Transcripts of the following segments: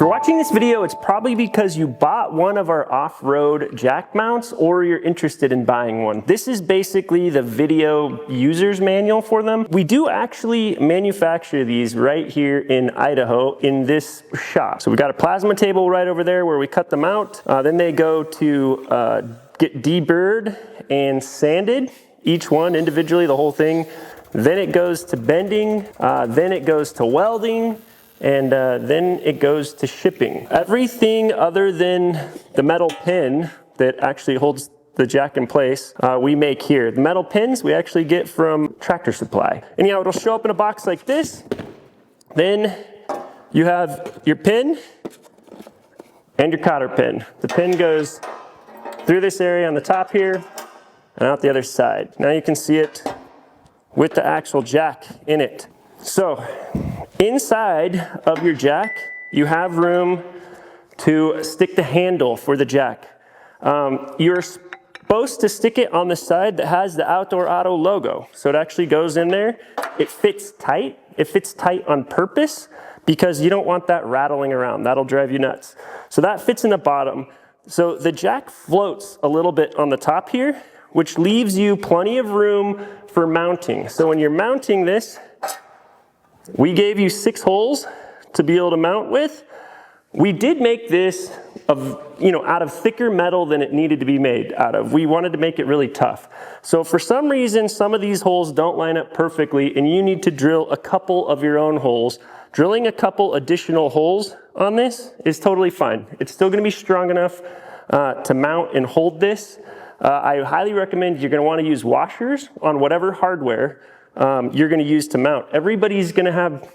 you're watching this video, it's probably because you bought one of our off-road jack mounts or you're interested in buying one. This is basically the video user's manual for them. We do actually manufacture these right here in Idaho in this shop. So we got a plasma table right over there where we cut them out. Then they go to get deburred and sanded, each one individually, the whole thing. Then it goes to bending, then it goes to welding, and then it goes to shipping. Everything other than the metal pin that actually holds the jack in place, we make here. The metal pins we actually get from Tractor Supply. And it'll show up in a box like this. Then you have your pin and your cotter pin. The pin goes through this area on the top here and out the other side. Now you can see it with the actual jack in it. So inside of your jack, you have room to stick the handle for the jack. You're supposed to stick it on the side that has the Outdoor Auto logo. So it actually goes in there. It fits tight. It fits tight on purpose because you don't want that rattling around. That'll drive you nuts. So that fits in the bottom. So the jack floats a little bit on the top here, which leaves you plenty of room for mounting. So when you're mounting this, we gave you 6 holes to be able to mount with. We did make this out of thicker metal than it needed to be made out of. We wanted to make it really tough. So for some reason, some of these holes don't line up perfectly and you need to drill a couple of your own holes. Drilling a couple additional holes on this is totally fine. It's still gonna be strong enough to mount and hold this. I highly recommend you're gonna wanna use washers on whatever hardware you're gonna use to mount. Everybody's gonna have,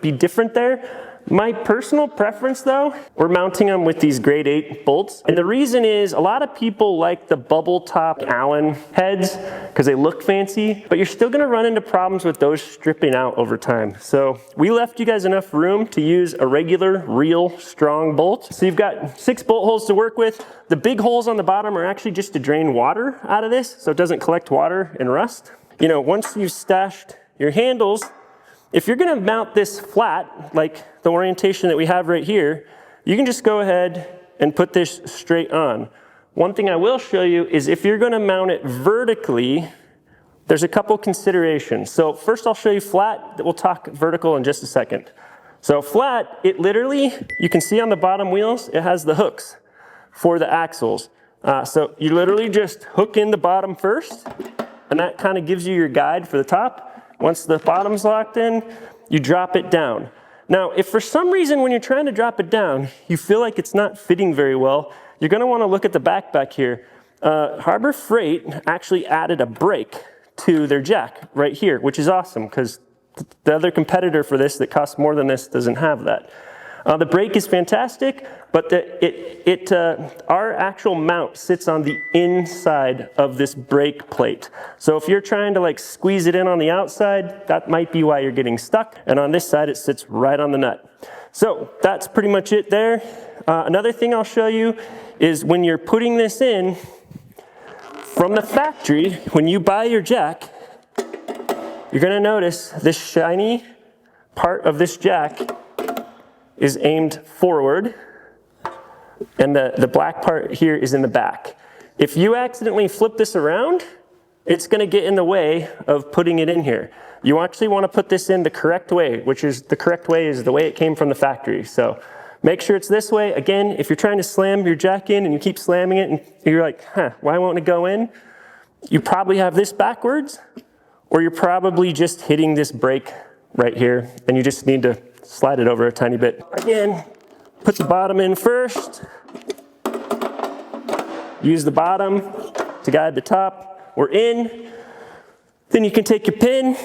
be different there. My personal preference though, we're mounting them with these grade 8 bolts. And the reason is a lot of people like the bubble top Allen heads because they look fancy, but you're still gonna run into problems with those stripping out over time. So we left you guys enough room to use a regular, real, strong bolt. So you've got 6 bolt holes to work with. The big holes on the bottom are actually just to drain water out of this so it doesn't collect water and rust. Once you've stashed your handles, if you're gonna mount this flat, like the orientation that we have right here, you can just go ahead and put this straight on. One thing I will show you is if you're gonna mount it vertically, there's a couple considerations. So first I'll show you flat, we'll talk vertical in just a second. So flat, it literally, you can see on the bottom wheels, it has the hooks for the axles. So you literally just hook in the bottom first, and that kind of gives you your guide for the top. Once the bottom's locked in, you drop it down. Now, if for some reason when you're trying to drop it down, you feel like it's not fitting very well, you're gonna wanna look at the back here. Harbor Freight actually added a brake to their jack right here, which is awesome because the other competitor for this that costs more than this doesn't have that. The brake is fantastic, but our actual mount sits on the inside of this brake plate. So if you're trying to squeeze it in on the outside, that might be why you're getting stuck. And on this side, it sits right on the nut. So that's pretty much it there. Another thing I'll show you is when you're putting this in from the factory, when you buy your jack, you're gonna notice this shiny part of this jack is aimed forward, and the black part here is in the back. If you accidentally flip this around, it's gonna get in the way of putting it in here. You actually wanna put this in the correct way, which is the correct way is the way it came from the factory. So make sure it's this way. Again, if you're trying to slam your jack in and you keep slamming it and you're like, why won't it go in? You probably have this backwards, or you're probably just hitting this brake right here, and you just need to slide it over a tiny bit. Again, put the bottom in first. Use the bottom to guide the top. We're in. Then you can take your pin.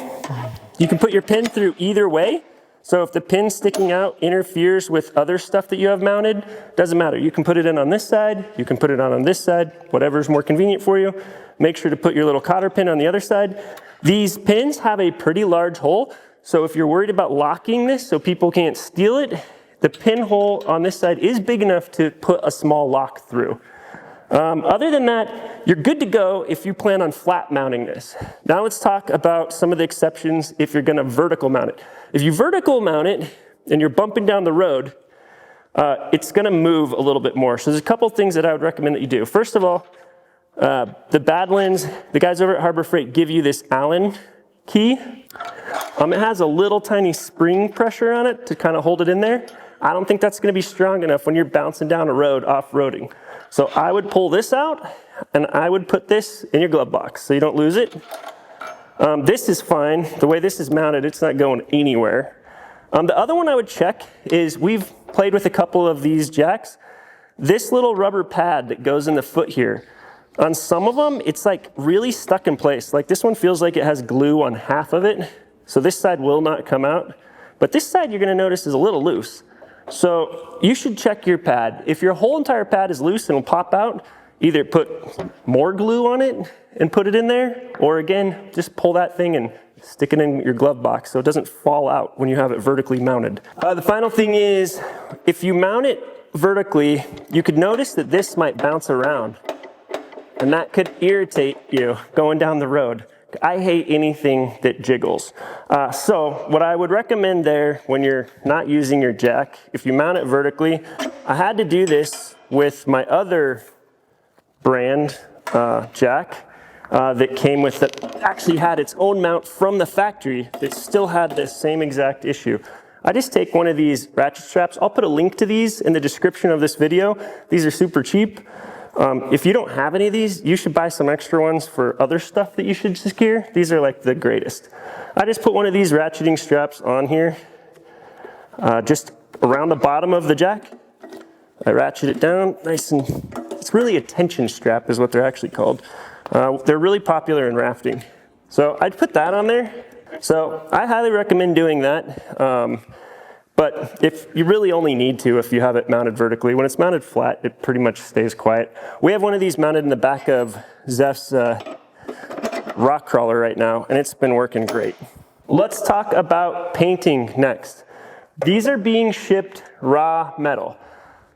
You can put your pin through either way. So if the pin sticking out interferes with other stuff that you have mounted, doesn't matter. You can put it in on this side. You can put it on this side, whatever's more convenient for you. Make sure to put your little cotter pin on the other side. These pins have a pretty large hole. So if you're worried about locking this so people can't steal it, the pinhole on this side is big enough to put a small lock through. Other than that, you're good to go if you plan on flat mounting this. Now let's talk about some of the exceptions if you're gonna vertical mount it. If you vertical mount it and you're bumping down the road, it's gonna move a little bit more. So there's a couple things that I would recommend that you do. First of all, the Badlands, the guys over at Harbor Freight give you this Allen key. It has a little tiny spring pressure on it to kind of hold it in there. I don't think that's gonna be strong enough when you're bouncing down a road off-roading. So I would pull this out and I would put this in your glove box so you don't lose it. This is fine. The way this is mounted, it's not going anywhere. The other one I would check is, we've played with a couple of these jacks. This little rubber pad that goes in the foot here, on some of them, it's like really stuck in place. Like this one feels like it has glue on half of it. So this side will not come out. But this side you're gonna notice is a little loose. So you should check your pad. If your whole entire pad is loose and will pop out, either put more glue on it and put it in there, or again, just pull that thing and stick it in your glove box so it doesn't fall out when you have it vertically mounted. The final thing is, if you mount it vertically, you could notice that this might bounce around, and that could irritate you going down the road. I hate anything that jiggles. So what I would recommend there, when you're not using your jack, if you mount it vertically, I had to do this with my other brand jack that came with it, actually had its own mount from the factory that still had the same exact issue. I just take one of these ratchet straps. I'll put a link to these in the description of this video. These are super cheap. If you don't have any of these, you should buy some extra ones for other stuff that you should secure. These are like the greatest. I just put one of these ratcheting straps on here, just around the bottom of the jack. I ratchet it down nice, and it's really a tension strap is what they're actually called. They're really popular in rafting. So I'd put that on there. So I highly recommend doing that. But if you really only need to, if you have it mounted vertically, when it's mounted flat, it pretty much stays quiet. We have one of these mounted in the back of Zeph's rock crawler right now, and it's been working great. Let's talk about painting next. These are being shipped raw metal.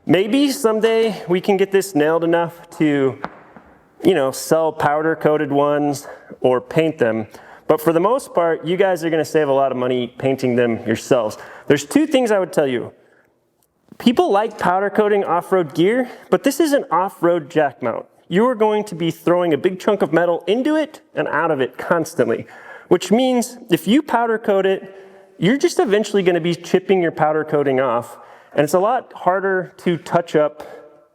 Maybe someday we can get this nailed enough to, sell powder coated ones or paint them. But for the most part, you guys are gonna save a lot of money painting them yourselves. There's two things I would tell you. People like powder coating off-road gear, but this is an off-road jack mount. You are going to be throwing a big chunk of metal into it and out of it constantly, which means if you powder coat it, you're just eventually gonna be chipping your powder coating off. And it's a lot harder to touch up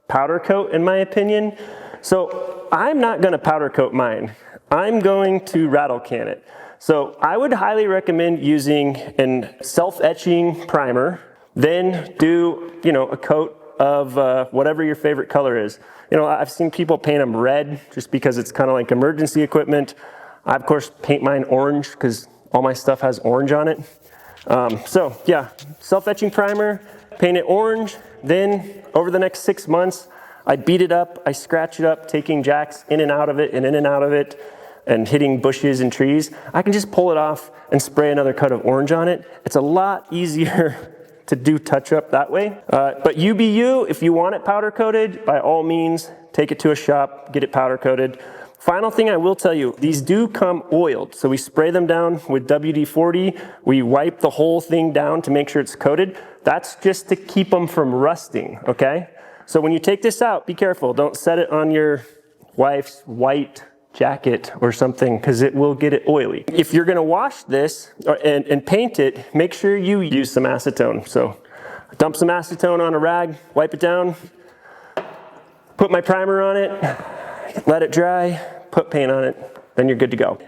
powder coat, in my opinion. So I'm not gonna powder coat mine. I'm going to rattle can it. So I would highly recommend using a self-etching primer, then do, a coat of whatever your favorite color is. I've seen people paint them red just because it's kind of like emergency equipment. I, of course, paint mine orange because all my stuff has orange on it. So yeah, self-etching primer, paint it orange. Then over the next 6 months, I beat it up, I scratch it up, taking jacks in and out of it and in and out of it, and hitting bushes and trees. I can just pull it off and spray another coat of orange on it. It's a lot easier to do touch up that way. But you be you, if you want it powder coated, by all means, take it to a shop, get it powder coated. Final thing I will tell you, these do come oiled. So we spray them down with WD-40. We wipe the whole thing down to make sure it's coated. That's just to keep them from rusting, okay? So when you take this out, be careful. Don't set it on your wife's white jacket or something, because it will get it oily. If you're gonna wash this and paint it, make sure you use some acetone. So dump some acetone on a rag, wipe it down, put my primer on it, let it dry, put paint on it, then you're good to go.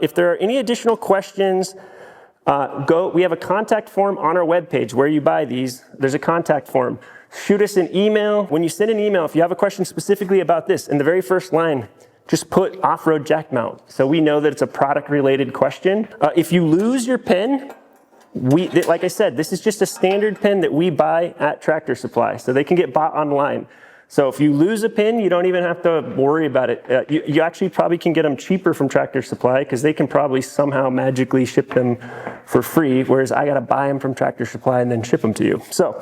If there are any additional questions, we have a contact form on our webpage where you buy these. There's a contact form. Shoot us an email. When you send an email, if you have a question specifically about this, in the very first line, just put off-road jack mount so we know that it's a product-related question. If you lose your pen, like I said, this is just a standard pen that we buy at Tractor Supply, so they can get bought online. So if you lose a pin, you don't even have to worry about it. You actually probably can get them cheaper from Tractor Supply because they can probably somehow magically ship them for free, whereas I gotta buy them from Tractor Supply and then ship them to you. So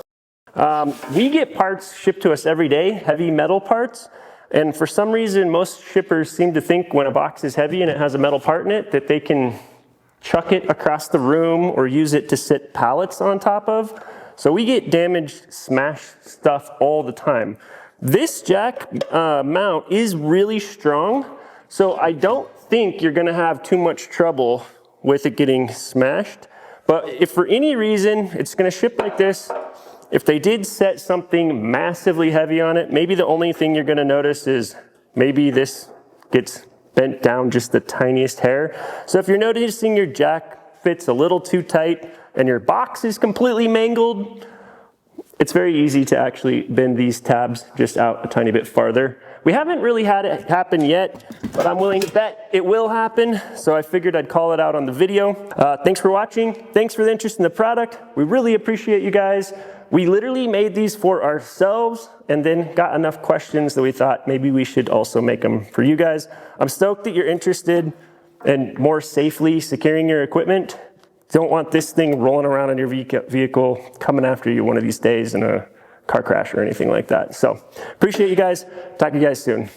we get parts shipped to us every day, heavy metal parts. And for some reason, most shippers seem to think when a box is heavy and it has a metal part in it, that they can chuck it across the room or use it to sit pallets on top of. So we get damaged, smashed stuff all the time. This jack mount is really strong, so I don't think you're gonna have too much trouble with it getting smashed. But if for any reason it's gonna ship like this, if they did set something massively heavy on it, maybe the only thing you're gonna notice is maybe this gets bent down just the tiniest hair. So if you're noticing your jack fits a little too tight and your box is completely mangled, it's very easy to actually bend these tabs just out a tiny bit farther. We haven't really had it happen yet, but I'm willing to bet it will happen, so I figured I'd call it out on the video. Thanks for watching. Thanks for the interest in the product. We really appreciate you guys. We literally made these for ourselves and then got enough questions that we thought maybe we should also make them for you guys. I'm stoked that you're interested in more safely securing your equipment. Don't want this thing rolling around in your vehicle coming after you one of these days in a car crash or anything like that. So appreciate you guys. Talk to you guys soon.